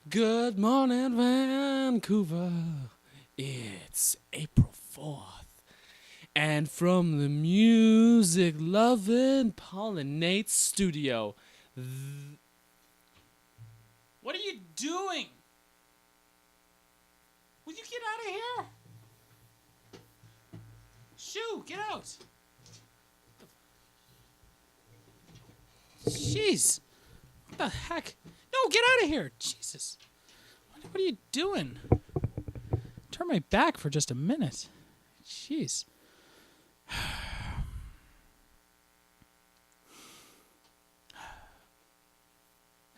Good morning, Vancouver. It's April 4th. And from the music loving Pollinate Studio. What are you doing? Will you get out of here? Shoo, get out. Jeez. What the heck? No, get out of here. Jesus. What are you doing? Turn my back for just a minute. Jeez.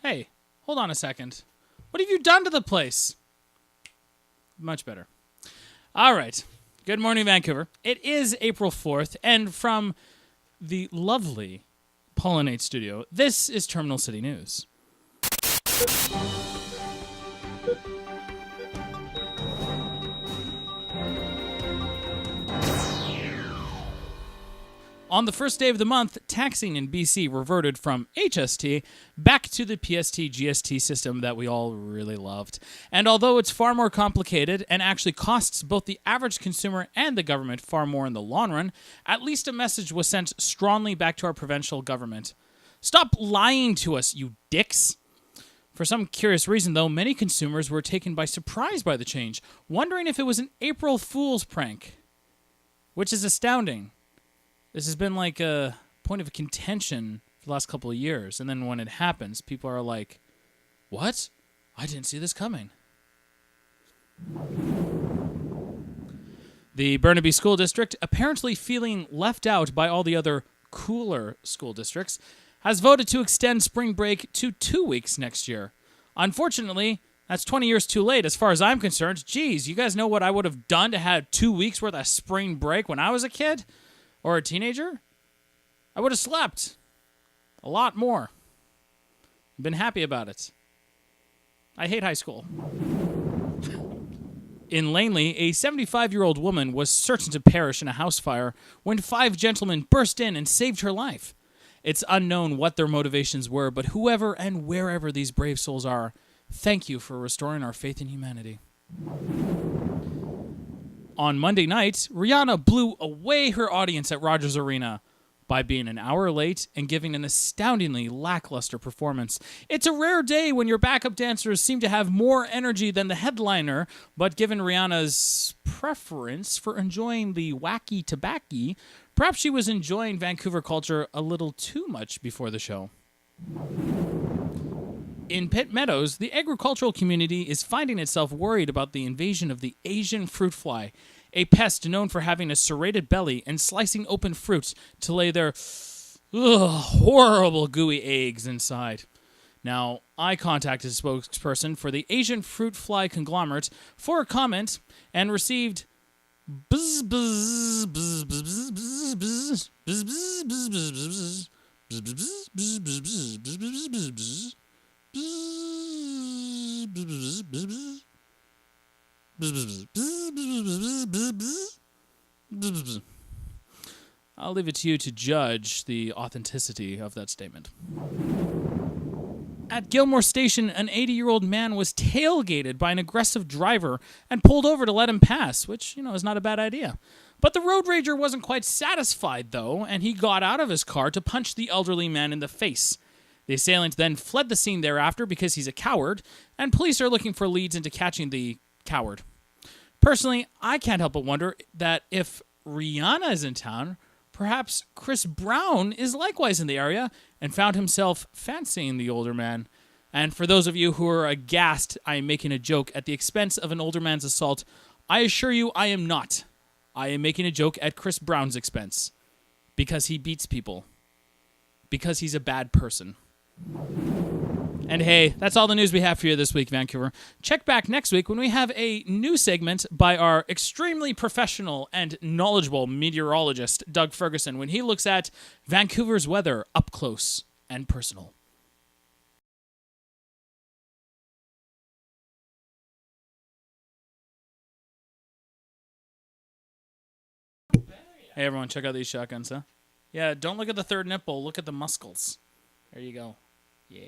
Hey, hold on a second. What have you done to the place? Much better. All right. Good morning, Vancouver. It is April 4th, and from the lovely Pollinate Studio, this is Terminal City News. On the first day of the month, taxing in BC reverted from HST back to the PST-GST system that we all really loved. And although it's far more complicated and actually costs both the average consumer and the government far more in the long run, at least a message was sent strongly back to our provincial government. Stop lying to us, you dicks! For some curious reason, though, many consumers were taken by surprise by the change, wondering if it was an April Fool's prank. Which is astounding. This has been like a point of contention for the last couple of years. And then when it happens, people are like, what? I didn't see this coming. The Burnaby School District, apparently feeling left out by all the other cooler school districts, has voted to extend spring break to 2 weeks next year. Unfortunately, that's 20 years too late as far as I'm concerned. Geez, you guys know what I would have done to have 2 weeks worth of spring break when I was a kid? Or a teenager? I would have slept. A lot more. Been happy about it. I hate high school. In Langley, a 75-year-old woman was certain to perish in a house fire when 5 gentlemen burst in and saved her life. It's unknown what their motivations were, but whoever and wherever these brave souls are, thank you for restoring our faith in humanity. On Monday night, Rihanna blew away her audience at Rogers Arena by being an hour late and giving an astoundingly lackluster performance. It's a rare day when your backup dancers seem to have more energy than the headliner, but given Rihanna's preference for enjoying the wacky tobacco, perhaps she was enjoying Vancouver culture a little too much before the show. In Pitt Meadows, the agricultural community is finding itself worried about the invasion of the Asian fruit fly, a pest known for having a serrated belly and slicing open fruit to lay their horrible gooey eggs inside. Now, I contacted a spokesperson for the Asian fruit fly conglomerate for a comment and received buzz buzz buzz buzz buzz buzz buzz buzz buzz buzz. I'll leave it to you to judge the authenticity of that statement. At Gilmore Station, an 80-year-old man was tailgated by an aggressive driver and pulled over to let him pass, which, is not a bad idea. But the road rager wasn't quite satisfied, though, and he got out of his car to punch the elderly man in the face. The assailant then fled the scene thereafter because he's a coward, and police are looking for leads into catching the coward. Personally, I can't help but wonder that if Rihanna is in town, perhaps Chris Brown is likewise in the area and found himself fancying the older man. And for those of you who are aghast I am making a joke at the expense of an older man's assault, I assure you I am not. I am making a joke at Chris Brown's expense. Because he beats people. Because he's a bad person. And hey, that's all the news we have for you this week, Vancouver. Check back next week when we have a new segment by our extremely professional and knowledgeable meteorologist, Doug Ferguson, when he looks at Vancouver's weather up close and personal. Hey, everyone, check out these shotguns, huh? Yeah, don't look at the third nipple. Look at the muscles. There you go. Yeah.